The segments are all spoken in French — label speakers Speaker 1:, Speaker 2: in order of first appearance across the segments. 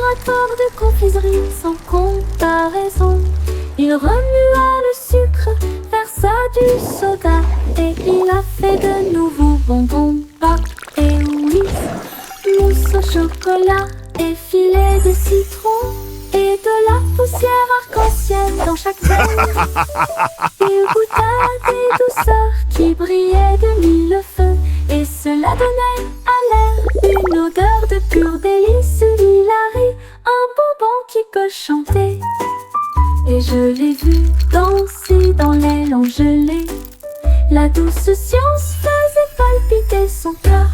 Speaker 1: laboratoire de confiserie sans comparaison. Il remua le sucre, versa du soda, et il a fait de nouveaux bonbons, pâte et whisk, mousse au chocolat et filet de citron, et de la poussière arc-en-ciel dans chaque veine. Il goûta des douceurs qui brillaient de mille feux, et cela donnait à l'air une odeur de pur délice. Il arrive un bonbon qui peut chanter, et je l'ai vu danser dans l'aile en gelée. La douce science faisait palpiter son cœur.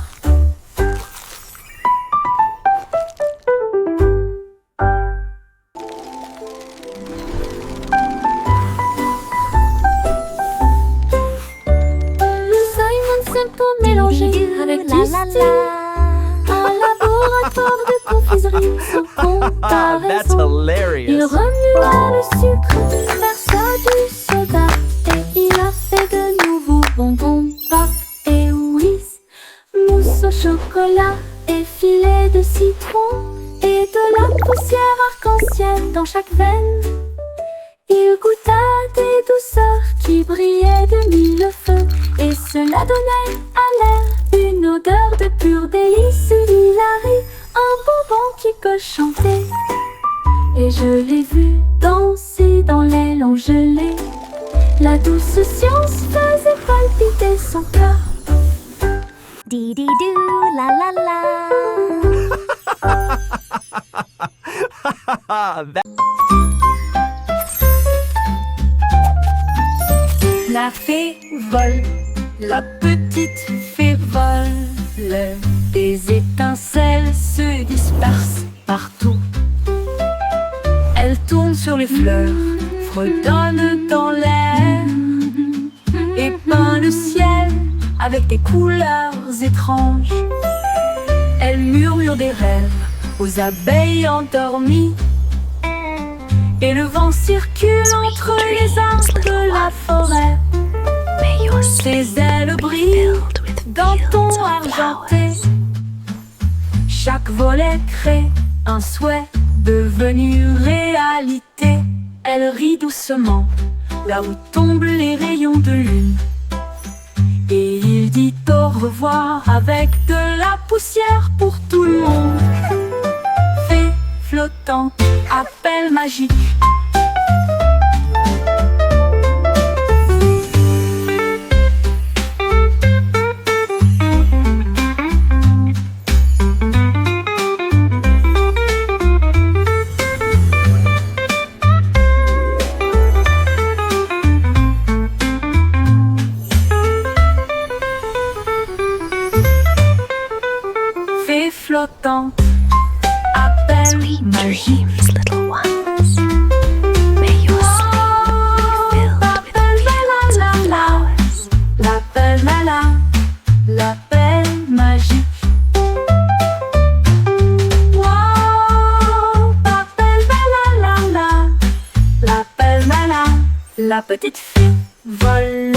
Speaker 1: Pour mélanger avec du style, un laboratoire de confiserie sans comparaison.
Speaker 2: That's hilarious.
Speaker 1: Il remua le sucre, versa du soda, et il a fait de nouveaux bonbons, pâte et whisk, mousse au chocolat et filet de citron, et de la poussière arc-en-ciel dans chaque veine. Il goûta des douceurs qui brillaient de mille feux, et cela donnait à l'air une odeur de pur délice. Il arrive un bonbon qui peut chanter, et je l'ai vu danser dans l'aile en gelée. La douce science faisait palpiter son cœur.
Speaker 3: Di-di-doo, la la la.
Speaker 1: La fée vole, la petite fée vole, des étincelles se dispersent partout. Elle tourne sur les fleurs, fredonne dans l'air, et peint le ciel avec des couleurs étranges. Elle murmure des rêves aux abeilles endormies, et le vent circule entre les arbres de la forêt. Ses ailes brillent d'un ton argenté. Chaque volet crée un souhait devenu réalité. Elle rit doucement là où tombent les rayons de lune, et il dit au revoir avec de la poussière pour tout le monde. Fée flottante, appel magique. Fée flottante, appel magique.
Speaker 3: Little ones, may your sleep be filled with the flowers.
Speaker 1: L'appel l'appel magique. Wow, l'appel la petite fée vole.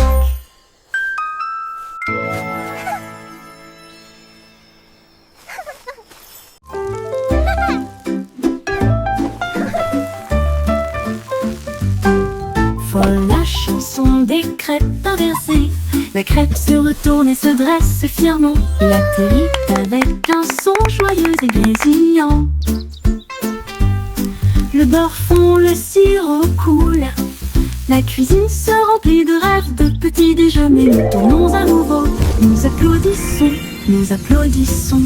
Speaker 1: Folle la chanson des crêpes inversées. La crêpe se retourne et se dresse fièrement. Il atterrit avec un son joyeux et grésillant. Le beurre fond, le sirop coule. La cuisine se remplit de rêves de petits déjeuners. Nous tournons à nouveau, nous applaudissons, nous applaudissons.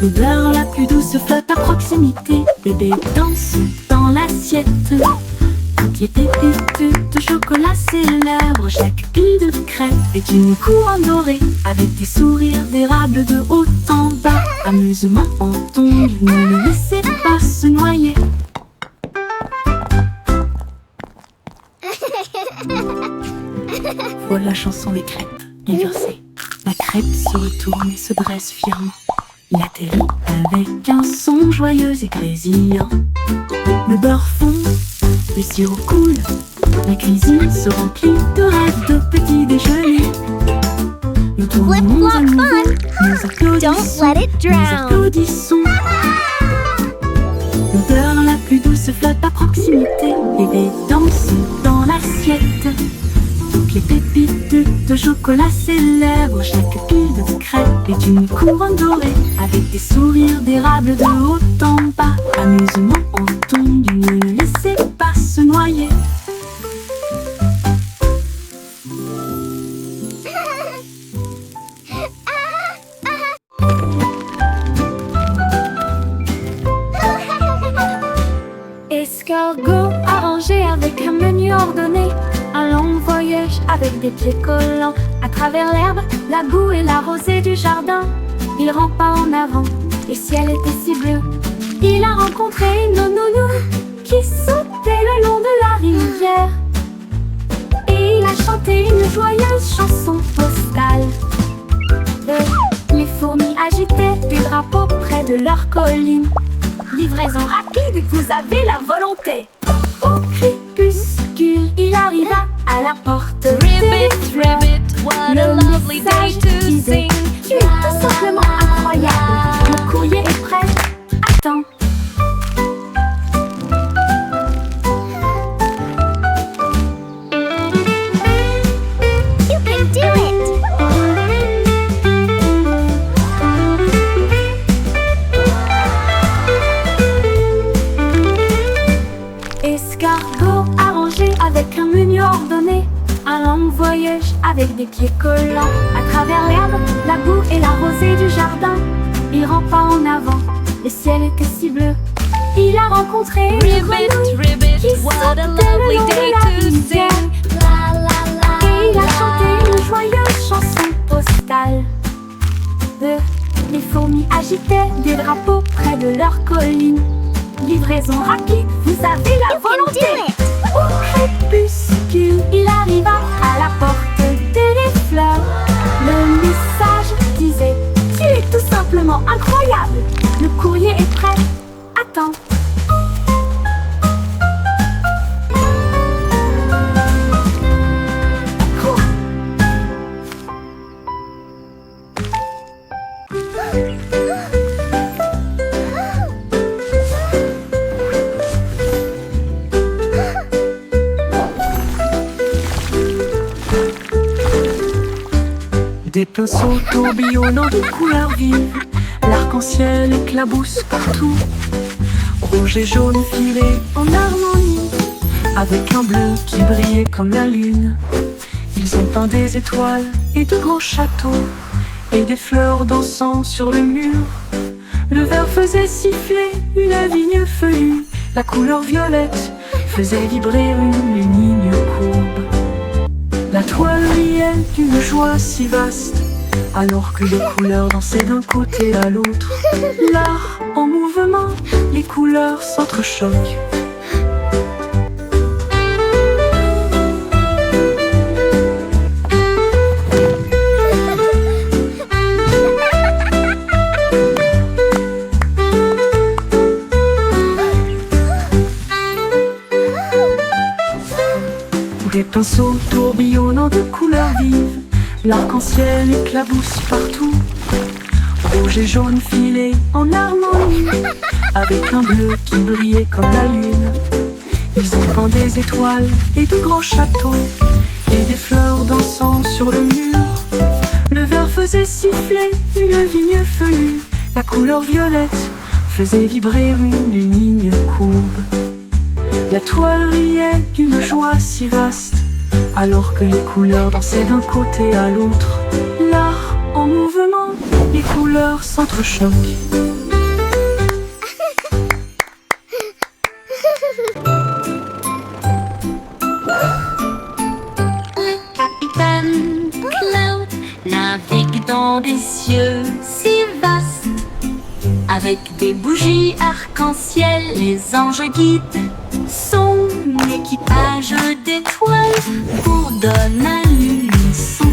Speaker 1: L'odeur la plus douce flotte à proximité. Bébé danse dans l'assiette. Qui était pépite de chocolat célèbre. Chaque pile de crêpes est une couronne dorée, avec des sourires d'érable de haut en bas. Amusement en tombe, ne le laissez pas se noyer. Voilà la chanson des crêpes inversées. La crêpe se retourne et se dresse fièrement. Il atterrit avec un son joyeux et grésillant. Le beurre fond, le sirop coule. La cuisine se remplit de rêves de petits déjeuners. Nous tournons à nouveau, nous applaudissons,
Speaker 3: Don't let it
Speaker 1: nous
Speaker 3: drown.
Speaker 1: applaudissons. de chocolat célèbre. Chaque pile de crêpes est une couronne dorée, avec des sourires d'érable de haut en bas. Amusement entendu, ne le laissez pas se noyer. Escargot arrangé avec un menu ordonné, un long voyage avec des pieds collants à travers l'herbe, la boue et la rosée du jardin. Il rampe pas en avant, le ciel était si bleu. Il a rencontré une nounou qui sautait le long de la rivière, et il a chanté une joyeuse chanson postale. Les fourmis agitaient des drapeaux près de leur colline. Livraison rapide, vous avez la volonté. Au crépuscule, il arriva à la porte.
Speaker 3: Ribbit, ribbit, what a lovely day to sing.
Speaker 1: Tu es tout simplement incroyable. Le courrier est prêt. Attends.
Speaker 3: You can do it!
Speaker 1: Escargot arrangé avec un menu ordonné, un long voyage avec des pieds collants à travers l'herbe, la boue et la rosée du jardin. Il rampa en avant, le ciel était si bleu. Il a rencontré une
Speaker 3: Ribbit,
Speaker 1: grenouille
Speaker 3: ribbit,
Speaker 1: qui
Speaker 3: what
Speaker 1: sautait
Speaker 3: a
Speaker 1: le
Speaker 3: lovely
Speaker 1: long de
Speaker 3: day
Speaker 1: la
Speaker 3: to
Speaker 1: rivière,
Speaker 3: sing. La la la.
Speaker 1: et il a chanté une joyeuse chanson postale. Les fourmis agitaient des drapeaux près de leur colline. Livraison rapide, vous avez la volonté. Au crépuscule, il arriva à la porte des fleurs. Le message disait: tu es tout simplement incroyable. Le courrier est prêt. Attends. Cours. Des pinceaux tourbillonnants de couleurs vives, l'arc-en-ciel éclabousse partout. Rouge et jaune filés en harmonie, avec un bleu qui brillait comme la lune. Ils ont peint des étoiles et de gros châteaux, et des fleurs dansant sur le mur. Le vert faisait siffler une vigne feuillue, la couleur violette faisait vibrer une ligne courbe. La toile riait d'une joie si vaste, alors que les couleurs dansaient d'un côté à l'autre. L'art en mouvement, les couleurs s'entrechoquent. Des pinceaux tourbillonnants de couleurs vives, l'arc-en-ciel éclabousse partout. Rouge et jaune filés en harmonie, avec un bleu qui brillait comme la lune. Ils ont peint des étoiles et de grands châteaux, et des fleurs dansant sur le mur. Le vert faisait siffler une vigne feuillue, la couleur violette faisait vibrer une ligne courbe. La toile riait d'une joie si vaste, alors que les couleurs dansaient d'un côté à l'autre. L'art en mouvement, les couleurs s'entrechoquent.
Speaker 3: Le capitaine Cloud navigue dans des cieux si vastes, avec des bougies arc-en-ciel, les anges guident son équipage d'étoiles bourdonne à l'unisson.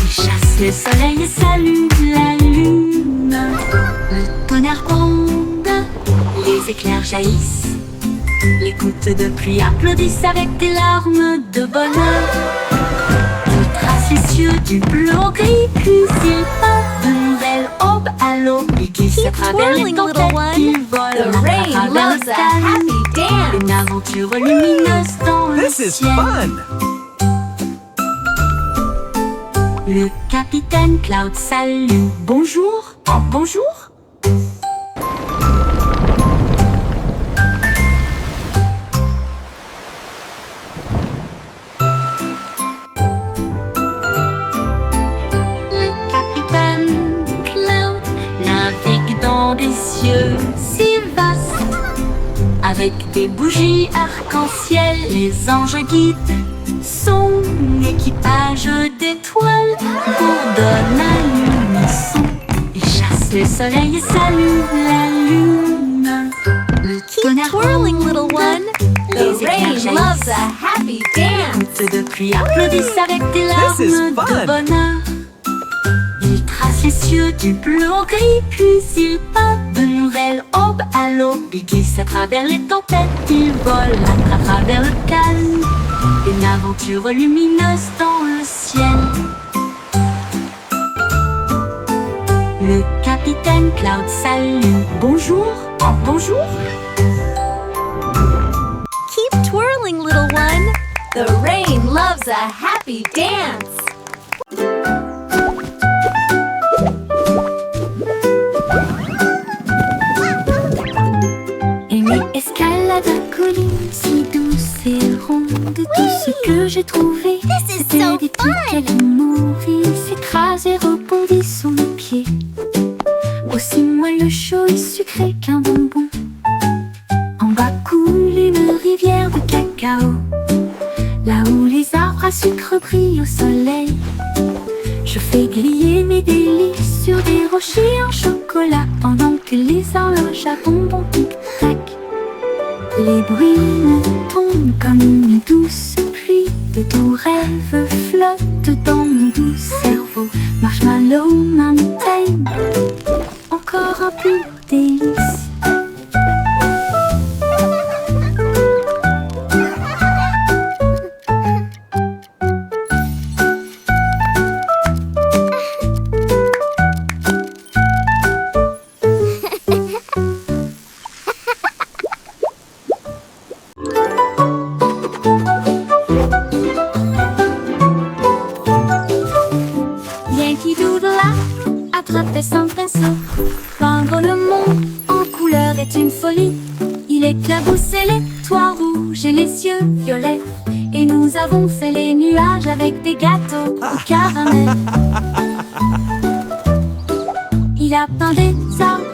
Speaker 3: Il chasse le soleil et salue la lune. Le tonnerre gronde, les éclairs jaillissent, les gouttes de pluie applaudissent avec des larmes de bonheur. Il trace les cieux du bleu au gris, puis il peint de nouvelles aubes à l'aube. Il glisse à travers les tempêtes, il vole à travers le ciel. Une aventure lumineuse dans le
Speaker 2: This is
Speaker 3: ciel.
Speaker 2: fun!
Speaker 3: Le capitaine Cloud salue. Bonjour, oh, bonjour. Le capitaine Cloud navigue dans des cieux si vastes. Avec des bougies arc-en-ciel, les anges guident son équipage d'étoiles bourdonne à l'unisson et chasse le soleil et salue la lune. Le
Speaker 2: Keep twirling, little one.
Speaker 3: les
Speaker 2: The rain
Speaker 3: éclairs
Speaker 2: loves a
Speaker 3: jaillissent.
Speaker 2: happy dance.
Speaker 3: Toutes de pluie applaudissent avec des larmes
Speaker 4: This is
Speaker 3: de
Speaker 4: fun.
Speaker 3: bonheur. Il trace les cieux du bleu au gris, puis il part de nouvelles aubes à l'aube. Il glisse à travers les tempêtes, il vole à travers le calme. Une aventure lumineuse dans le ciel. Le capitaine Cloud salue. Bonjour, oh, bonjour.
Speaker 2: Keep twirling, little one. The rain loves a happy dance.
Speaker 3: Amy escalade la colline si douce et ronde. Tout ce que j'ai trouvé,
Speaker 2: This is
Speaker 3: c'était
Speaker 2: so
Speaker 3: des
Speaker 2: fun.
Speaker 3: petits animaux. Il s'écrase et rebondit sous mes pieds. Aussi moelleux, chaud et sucré qu'un bonbon. En bas coule une rivière de cacao. Là où les arbres à sucre brillent au soleil. Je fais griller mes délices sur des rochers en chocolat pendant que les horloges à bonbons tic-tac. Les bruits me tombent comme une douce pluie. De doux rêves flottent dans mon doux cerveau. Marshmallow Mountain, encore un peu de délices. Yankee Doodle a attrapé son pinceau. Peindre le monde en couleur est une folie. Il éclaboussait les toits rouges et les cieux violets. Et nous avons fait les nuages avec des gâteaux au caramel. Il a peint des arbres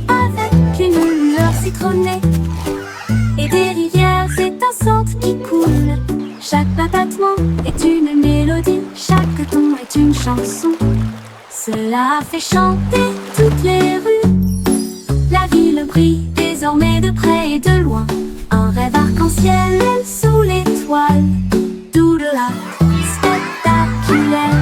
Speaker 3: avec une lueur citronnée. Et des rivières étincelantes qui coulent. Chaque battement est une mélodie, chaque ton est une chanson. Cela a fait chanter toutes les rues. La ville brille désormais de près et de loin. Un rêve arc-en-ciel sous l'étoile. Doodle-la, spectaculaire.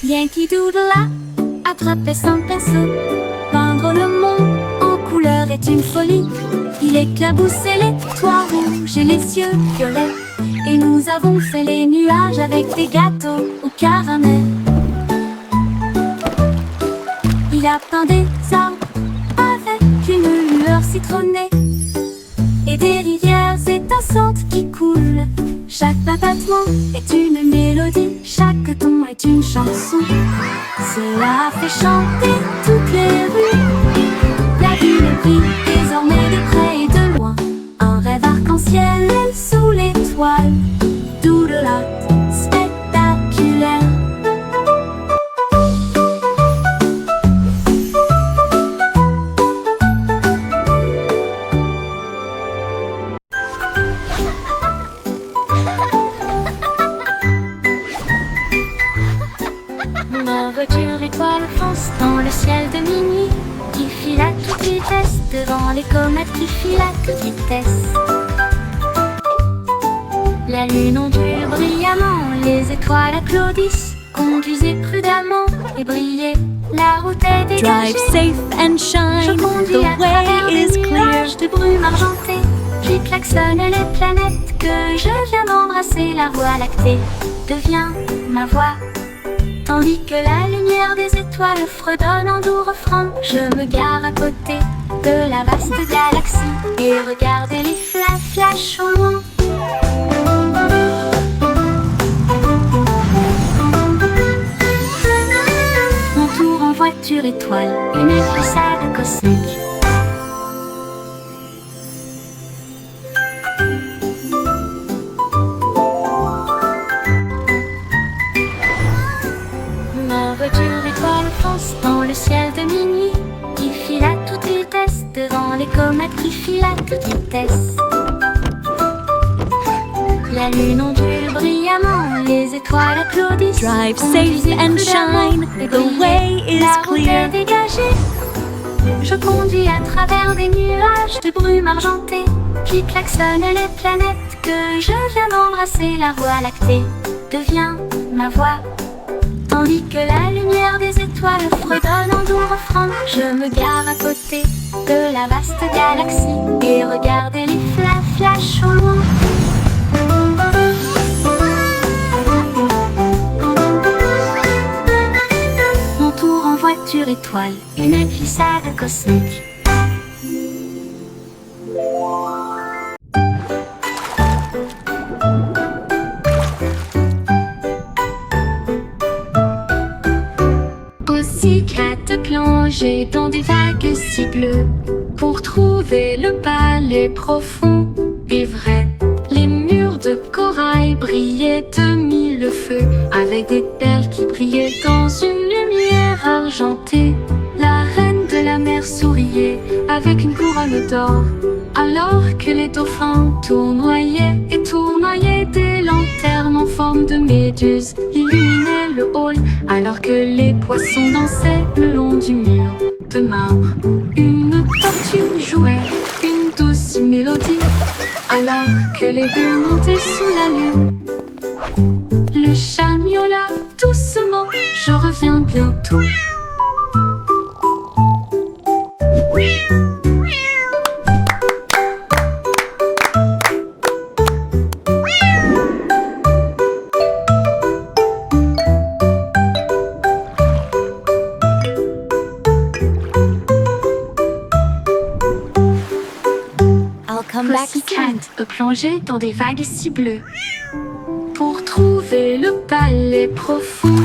Speaker 3: Yankee Doodle a attrapé son pinceau. Peindre le monde en couleur est une folie. Il éclaboussait les toits rouges et les cieux violets. Et nous avons fait les nuages avec des gâteaux au caramel. Il a peint des arbres avec une lueur citronnée. Et des rivières étincelantes qui coulent. Chaque battement est une mélodie, chaque ton est une chanson. Cela a fait chanter toutes les rues. La ville brille désormais de près et de loin. Un rêve arc-en-ciel sous l'étoile. Doodle-la, spectaculaire. Ma voiture étoile fonce dans le ciel de minuit, qui file à toute vitesse devant les comètes qui filent à toute vitesse. La lune ondule brillamment, les étoiles applaudissent. Conduisez prudemment et brillez, la route est dégagée.
Speaker 2: Drive safe and
Speaker 3: Je
Speaker 2: shine.
Speaker 3: conduis à
Speaker 2: The
Speaker 3: travers
Speaker 2: way
Speaker 3: les
Speaker 2: is clear.
Speaker 3: nuages de brume argentée. J'y klaxonne les planètes que je viens d'embrasser. La voie lactée devient ma voix. Tandis que la lumière des étoiles fredonne en doux refrain, je me gare à côté de la vaste galaxie et regarde les flashs au loin. Mon tour en voiture étoile, une glissade cosmique. Ma voiture étoile fonce dans le ciel de minuit, qui file à toute vitesse devant les comètes qui filent à toute vitesse. La lune ondule brillamment, les étoiles applaudissent.
Speaker 2: Drive safe and shine, the way is
Speaker 3: La route
Speaker 2: clear.
Speaker 3: est dégagée. Je conduis à travers des nuages de brume argentée qui klaxonnent les planètes que je viens d'embrasser. La voie lactée devient ma voix. Tandis que la lumière des étoiles fredonne en doux refrain, je me gare à côté de la vaste galaxie et regarde les flashs au loin. Mon tour en voiture étoile, une glissade cosmique. Cyclette plongée dans des vagues si bleues pour trouver le palais profond et vrai. Les murs de corail brillaient de mille feux avec des perles qui brillaient dans une lumière argentée. La reine de la mer souriait avec une couronne d'or, alors que les dauphins tournoyaient et tournoyaient. Des lanternes en forme de méduse illuminaient le hall, alors que les poissons dansaient le long du mur de marbre. Une tortue jouait une douce mélodie, alors que les bulles montaient sous la lune. Le chat miaula doucement, je reviens bientôt. Pussycat plongé dans des vagues si bleues pour trouver le palais profond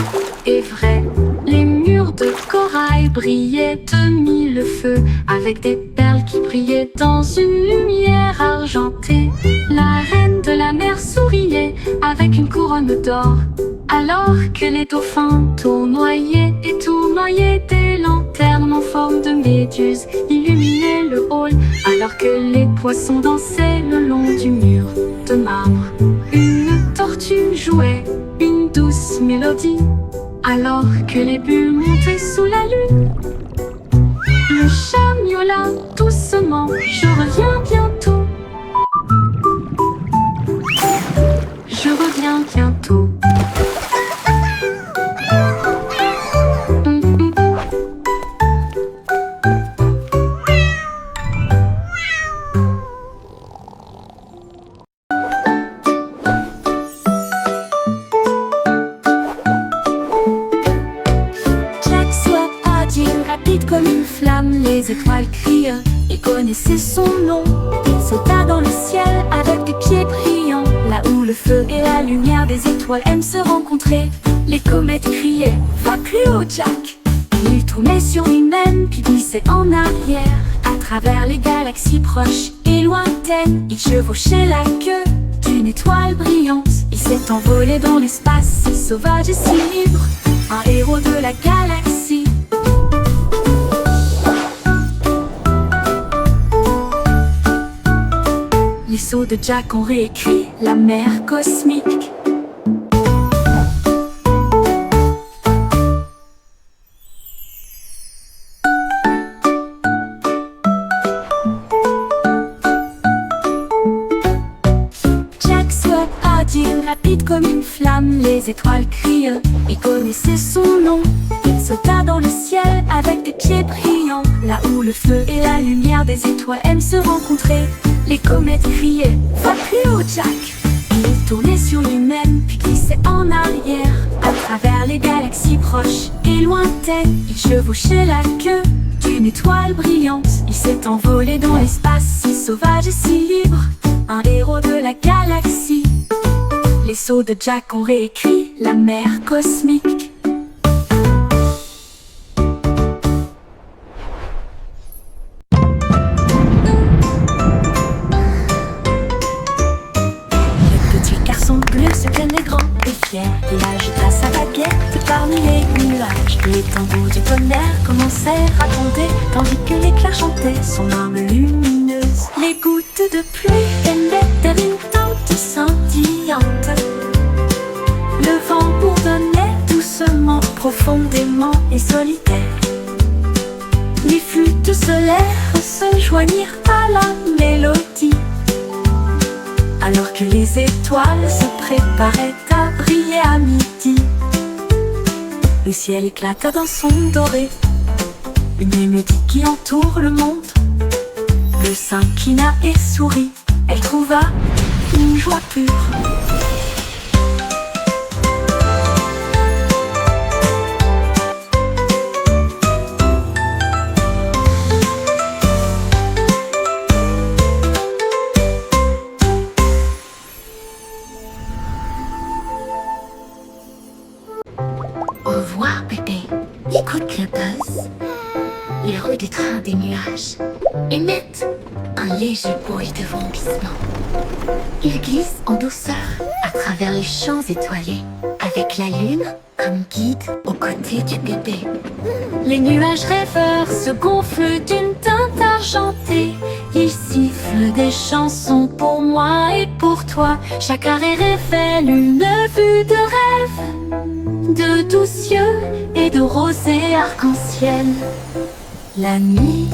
Speaker 3: et vrai. Les murs de corail brillaient de mille feux avec des perles qui brillaient dans une lumière argentée. La reine de la mer souriait avec une couronne d'or, alors que les dauphins tournoyaient et tournoyaient. Des lanternes en forme de méduse illuminaient le hall, alors que les poissons dansaient le long du mur de marbre. Une tortue jouait une douce mélodie, alors que les bulles montaient sous la lune. Le chat miaula doucement, je reviens bientôt. Je reviens bientôt.
Speaker 1: Comme une flamme, les étoiles crient et connaissaient son nom. Il sauta dans le ciel avec des pieds brillants, là où le feu et la lumière des étoiles aiment se rencontrer. Les comètes criaient « Va plus haut, Jack !» Il tournait sur lui-même puis glissait en arrière à travers les galaxies proches et lointaines. Il chevauchait la queue d'une étoile brillante. Il s'est envolé dans l'espace, si sauvage et si libre, un héros de la galaxie. Les sauts de Jack ont réécrit la mer cosmique. Jack Swap agile, rapide comme une flamme, les étoiles crient et connaissaient son nom. Il sauta dans le ciel avec des pieds brillants, là où le feu et la lumière des étoiles aiment se rencontrer. Les comètes criaient « Va plus haut, Jack !» tourner sur lui-même puis glisser en arrière. À travers les galaxies proches et lointaines, il chevauchait la queue d'une étoile brillante. Il s'est envolé dans l'espace, si sauvage et si libre, un héros de la galaxie. Les sauts de Jack ont réécrit la mer cosmique. Le petit garçon bleu se tenait grand et fier. Il agita sa baguette parmi les nuages. Les tambours du tonnerre commencèrent à tomber, tandis que l'éclair chantait son arme lumineuse. Les gouttes de pluie émettaient une teinte scintillante. Le vent bourdonnait doucement, profondément et solitaire. Les flûtes solaires se joignirent à la mélodie, alors que les étoiles se préparaient à briller à midi. Le ciel éclata d'un son doré, une mélodie qui entoure le monde. Le s'inclina et sourit, elle trouva une joie pure.
Speaker 3: Au revoir, bébé. Écoute le buzz. Les roues du train des nuages émettent un léger bruit de vomissement. Il glisse en douceur à travers les champs étoilés, avec la lune comme guide aux côtés du bébé. Les nuages rêveurs se gonflent d'une teinte argentée. Ils sifflent des chansons pour moi et pour toi. Chaque arrêt révèle une vue de rêve, de doux cieux et de rosée arc-en-ciel. La nuit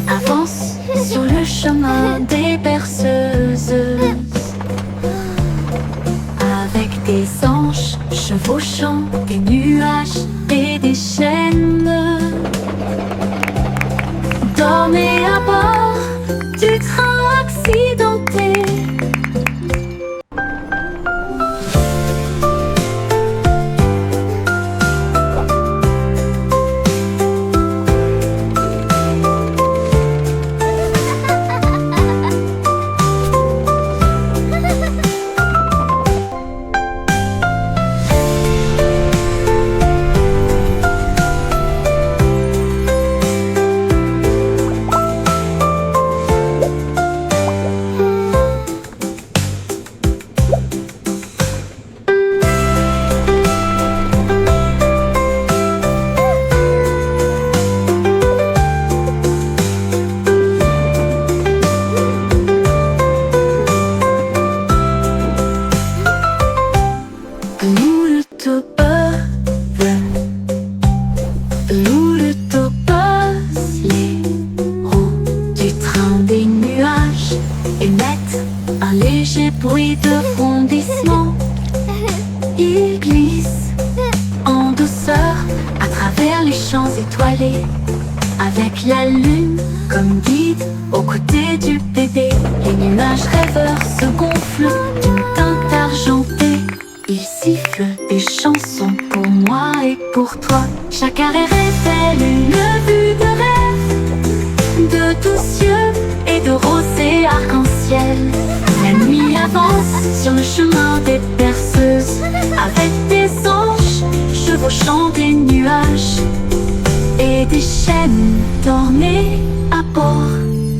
Speaker 3: avance sur le chemin des berceuses, avec des anges chevauchant des nuages et des chaînes. Dormez à bord du train accidenté. Bruit de fondissement, il glisse en douceur à travers les champs étoilés, avec la lune comme guide aux côtés du bébé. Les nuages rêveurs se gonflent d'une teinte argentée. Ils sifflent des chansons pour moi et pour toi. Chaque arrêt révèle une vue de rêve, de doux cieux et de rosée arc-en-ciel. La nuit avance sur le chemin des berceuses, avec des anges chevauchant des nuages et des chaînes. Dormez à bord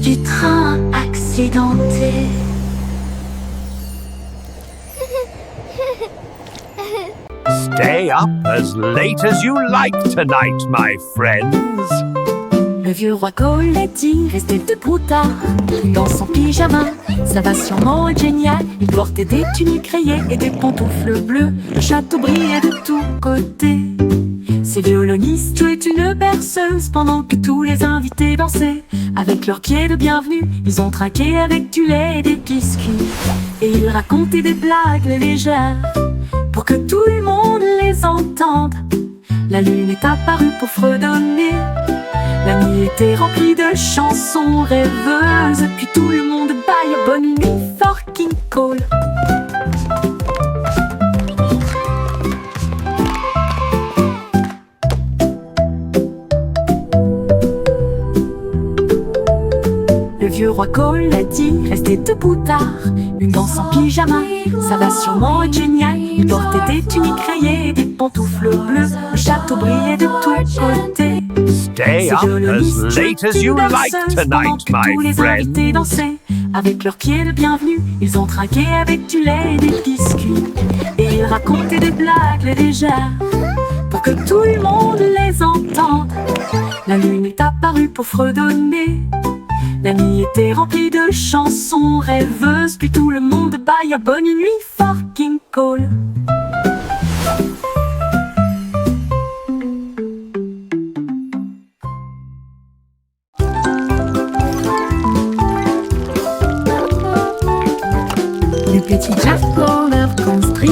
Speaker 3: du train accidenté.
Speaker 4: Stay up as late as you like tonight, my friends.
Speaker 1: Le vieux roi Coletti restait debout tard, dans son pyjama. Ça va sûrement être génial. Il portait des tuniques rayées et des pantoufles bleues. Le château brillait de tous côtés. Ses violonistes jouaient une berceuse pendant que tous les invités dansaient. Avec leurs pieds de bienvenue, ils ont trinqué avec du lait et des biscuits. Et ils racontaient des blagues légères pour que tout le monde les entende. La lune est apparue pour fredonner. La nuit était remplie de chansons rêveuses. Puis tout le monde baille bonne nuit, fucking call. Le vieux roi Cole a dit, restez debout tard. Une danse en pyjama, ça va sûrement être génial. Il portait des tuniques rayées, des pantoufles bleues. Le château brillait de tous côtés.
Speaker 4: Stay up as late as you like tonight,
Speaker 1: Tous
Speaker 4: my
Speaker 1: les
Speaker 4: friend.
Speaker 1: invités dansaient avec leurs pieds de bienvenue. Ils ont trinqué avec du lait et des biscuits. Et ils racontaient des blagues légères pour que tout le monde les entende. La lune est apparue pour fredonner. La nuit était remplie de chansons rêveuses. Puis tout le monde baille bonne nuit, fucking Cole. Le petit Jack Horner construit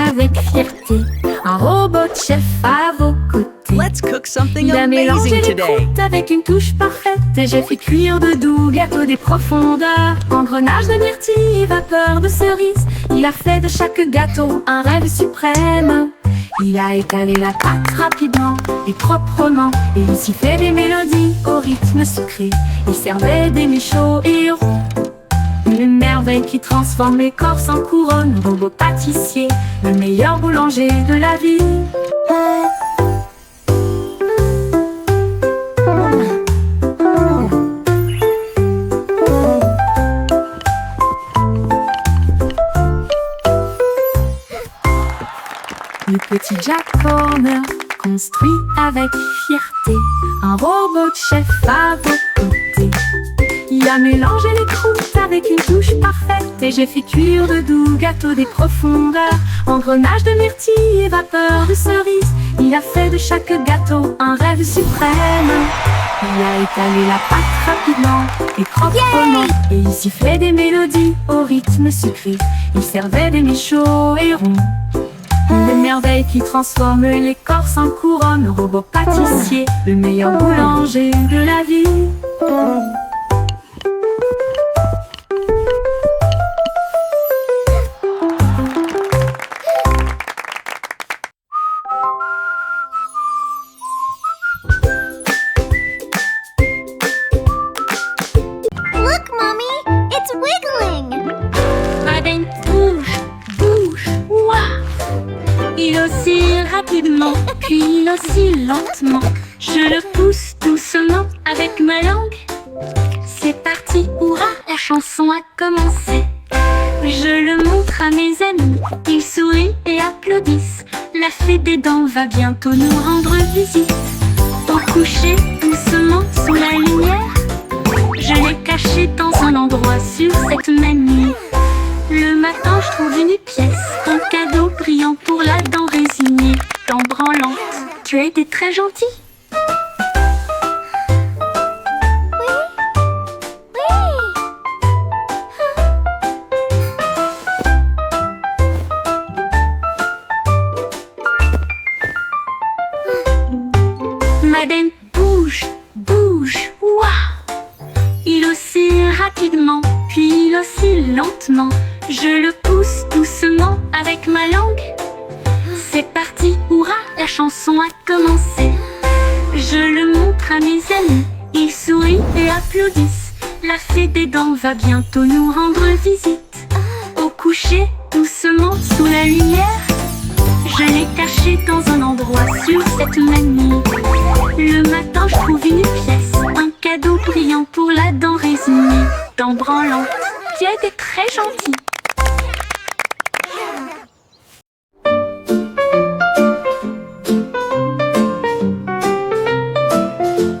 Speaker 1: avec fierté un robot de chef à vos côtés.
Speaker 5: Let's cook something
Speaker 1: Il a mélangé
Speaker 5: amazing
Speaker 1: les
Speaker 5: today.
Speaker 1: croûtes avec une touche parfaite. Et j'ai fait cuire de doux gâteaux des profondeurs. Engrenage de myrtille et vapeur de cerise. Il a fait de chaque gâteau un rêve suprême. Il a étalé la pâte rapidement et proprement. Et il s'y fait des mélodies au rythme sucré. Il servait des mets chauds et ronds. Une merveille qui transforme l'écorce en couronne. Robot pâtissier, le meilleur boulanger de la ville. Le petit Jack Horner construit avec fierté un robot de chef à vos côtés. Il a mélangé les croûtes avec une touche parfaite. Et j'ai fait cuire de doux gâteaux des profondeurs. Engrenage de myrtille et vapeur de cerise. Il a fait de chaque gâteau un rêve suprême. Il a étalé la pâte rapidement et proprement. Et il sifflait des mélodies au rythme sucré. Il servait des mets chauds et ronds. Une merveille qui transforme l'écorce en couronne. Robot pâtissier, le meilleur boulanger de la ville.
Speaker 2: Look, Mommy! It's wiggling!
Speaker 3: Madeleine bouge, bouge, ouah. Il oscille rapidement, puis il oscille lentement. Je le pousse doucement avec ma langue. C'est parti, hurrah, la chanson a commencé. Je le montre à mes amis, ils sourient et applaudissent. La fée des dents va bientôt nous rendre visite. Au coucher, doucement sous la lumière, je l'ai caché dans un endroit sur cette même nuit. Le matin, je trouve une pièce, un cadeau brillant pour la dent résignée, dent branlante. Tu as été très gentil. Madeleine bouge, bouge, ouah. Il oscille rapidement, puis il oscille lentement. Je le pousse doucement avec ma langue. C'est parti, hurrah, la chanson a commencé. Je le montre à mes amis, ils sourient et applaudissent. La fée des dents va bientôt nous rendre visite. Au coucher, doucement sous la lumière, je l'ai caché dans un endroit sur cette même nuit. Le matin, je trouve une pièce, un cadeau brillant pour la dent résignée, dent branlante. Tu as été très gentil.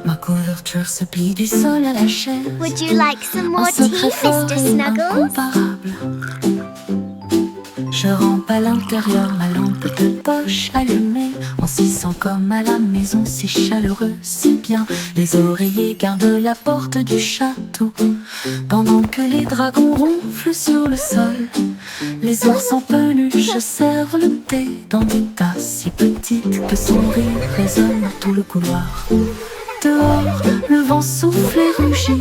Speaker 1: Ma couverture se plie du sol à la chaise.
Speaker 2: Would you like some more
Speaker 1: Un
Speaker 2: tea,
Speaker 1: secret fort
Speaker 2: Mr.
Speaker 1: et
Speaker 2: Snuggles?
Speaker 1: incomparable. Je rampe à l'intérieur, ma lampe de poche allumée. On s'y sent comme à la maison, c'est chaleureux, c'est bien. Les oreillers gardent la porte du château, pendant que les dragons ronflent sur le sol. Les ours en peluche servent le thé dans des tasses si petites que son rire résonne dans tout le couloir. Dehors, le vent souffle et rugit,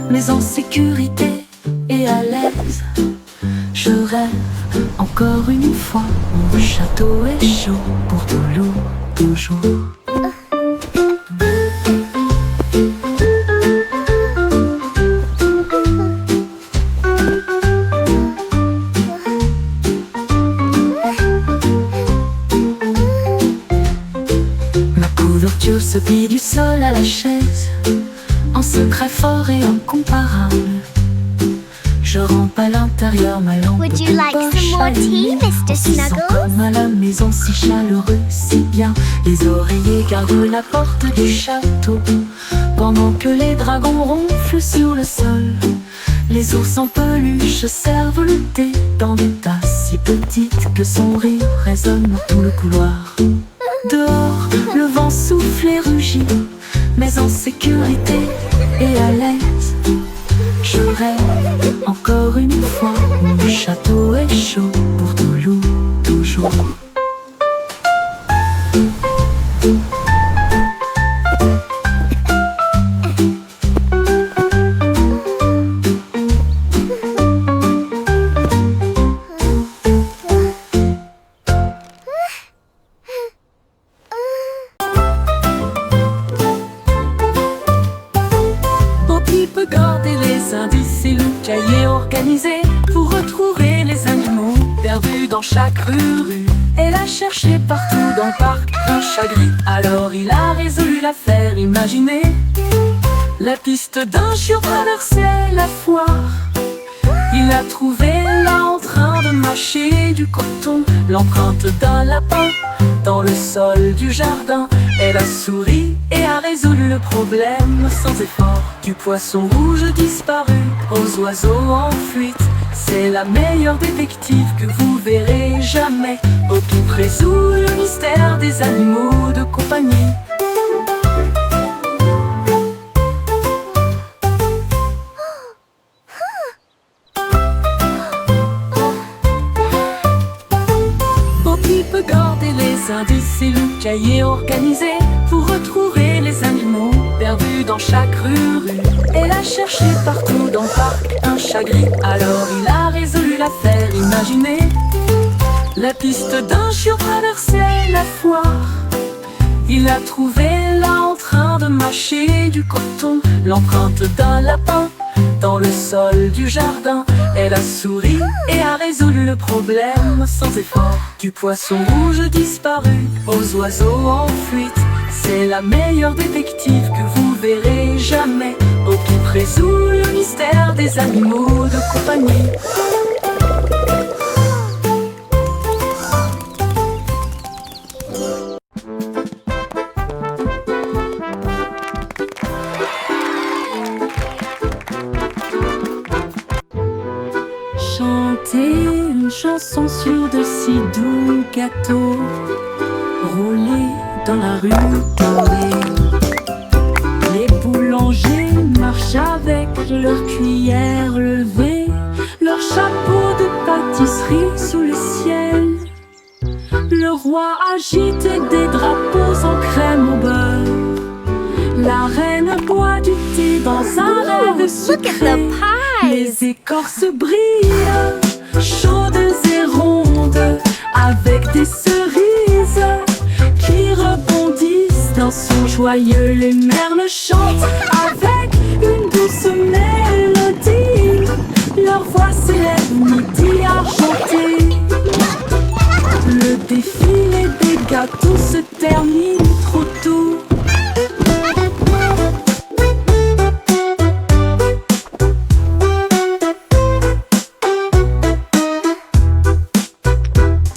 Speaker 1: mais en sécurité et à l'aise. Je rêve encore une fois, mon château est chaud pour toujours. fort et incomparable. Je rampe à l'intérieur, ma lampe
Speaker 5: Would you
Speaker 1: de
Speaker 5: like
Speaker 1: poche
Speaker 5: some more
Speaker 1: allumée.
Speaker 5: tea, Mr.
Speaker 1: On s'y sent
Speaker 5: Snuggles?
Speaker 1: comme à la maison, si chaleureux, si bien. Les oreillers gardent la porte du château, pendant que les dragons ronflent sur le sol. Les ours en peluche servent le thé dans des tasses si petites que son rire résonne dans tout le couloir. Dehors, le vent souffle et rugit, mais en sécurité et à l'aise. Je rêve encore une fois, mon château est chaud pour toujours. Poppy peut garder les indices et le cahier organisé pour retrouver les animaux perdus dans chaque rue. Elle a cherché partout dans le parc un chat gris. Alors il a résolu l'affaire imaginée. La piste d'un chiot traversait la foire. Il a trouvé là en train de mâcher du coton l'empreinte d'un lapin dans le sol du jardin. Elle a souri et a résolu le problème sans effort. Du poisson rouge disparu aux oiseaux en fuite. C'est la meilleure détective que vous verrez jamais. Poppy résout le mystère des animaux de compagnie. Poppy peut garder les indices et le cahier organisé pour retrouver les animaux perdus dans chaque rue. Elle a cherché partout dans le parc un chat gris. Alors il a résolu l'affaire imaginée. La piste d'un chiot traversait la foire. Il a trouvé là en train de mâcher du coton l'empreinte d'un lapin dans le sol du jardin. Elle a souri et a résolu le problème sans effort. Du poisson rouge disparu aux oiseaux en fuite. C'est la meilleure détective que vous verrez jamais. Poppy résout le mystère des animaux de compagnie. Chanter une chanson sur de si doux gâteaux, rouler dans la rue dorée. Les boulangers marchent avec leurs cuillères levées, leur chapeau de pâtisserie sous le ciel. Le roi agite des drapeaux en crème au beurre. La reine boit du thé dans un rêve
Speaker 5: Look at
Speaker 1: sucré.
Speaker 5: the pies!
Speaker 1: Les écorces brillent, chaudes et rondes, avec des cerises qui rebondissent dans son joyeux. Les merles chantent avec une douce mélodie. Leur voix s'élève midi argenté. Le défilé des gâteaux se termine trop tôt.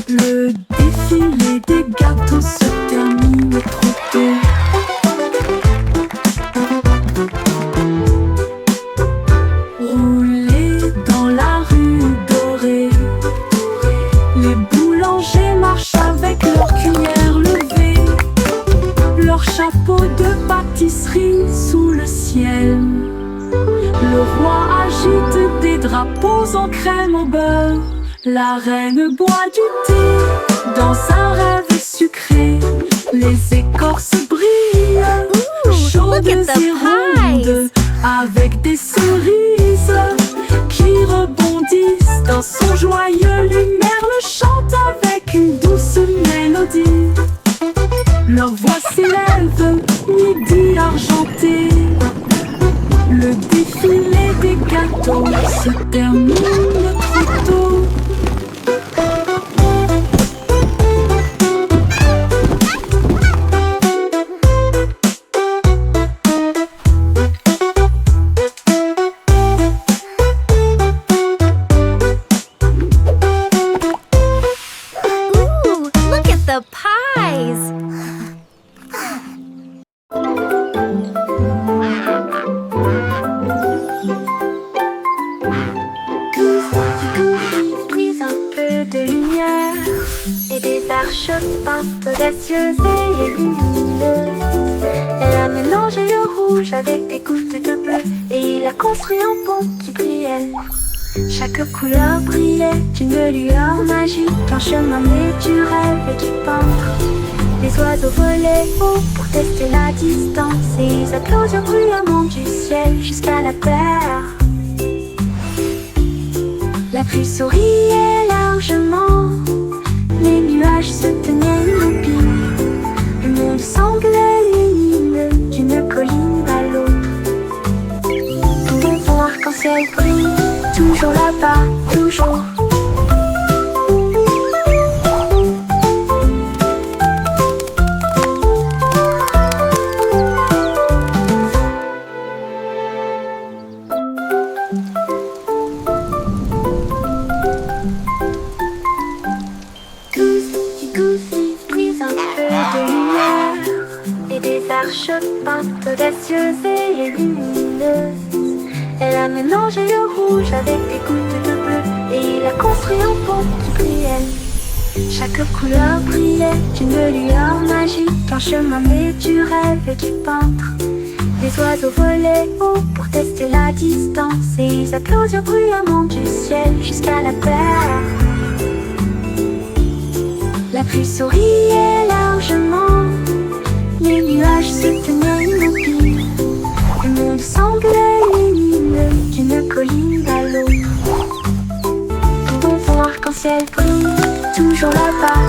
Speaker 1: Le défilé des gâteaux se termine trop tôt. Rouler dans la rue dorée. Les boulangers marchent avec leurs cuillères levées, leur chapeau de pâtisserie sous le ciel. Le roi agite des drapeaux en crème au beurre. La reine boit du thé dans un rêve sucré. Les écorces brillent, chaudes
Speaker 5: look at the
Speaker 1: et rondes, avec des cerises qui rebondissent dans son joyeux. Les merles chantent avec une douce mélodie. Leur voix s'élève, midi argenté. Le défilé des gâteaux se termine trop tôt.
Speaker 2: the pies!
Speaker 1: Brise un peu de lumière et des arches peintes audacieuses et lumineuses. Elle a mélangé le rouge avec des gouttes de bleu et il a construit un pont qui brillait. Chaque couleur brillait d'une lueur magique, un chemin né du rêve et du peintre. Les oiseaux volaient haut pour tester la distance et ils applaudirent bruyamment du ciel jusqu'à la terre. La pluie souriait largement, les nuages se tenaient immobiles. Le monde semblait lumineux d'une colline à l'autre. Ton fond arc-en-ciel brille, toujours là-bas, toujours. Goofy brise un peu de lumière et des arches peintes audacieuses et lumineuses. Elle a mélangé le rouge avec des gouttes de bleu et il a construit un pont qui brillait. Chaque couleur brillait d'une lueur magique, un chemin né du rêve et du peintre. Les oiseaux volaient haut pour tester la distance et ils applaudirent bruyamment du ciel jusqu'à la terre. La pluie souriait largement, les nuages se tenaient immobiles. Le monde semblait lumineux d'une colline à l'autre. Ton fond arc-en-ciel brille, toujours là-bas,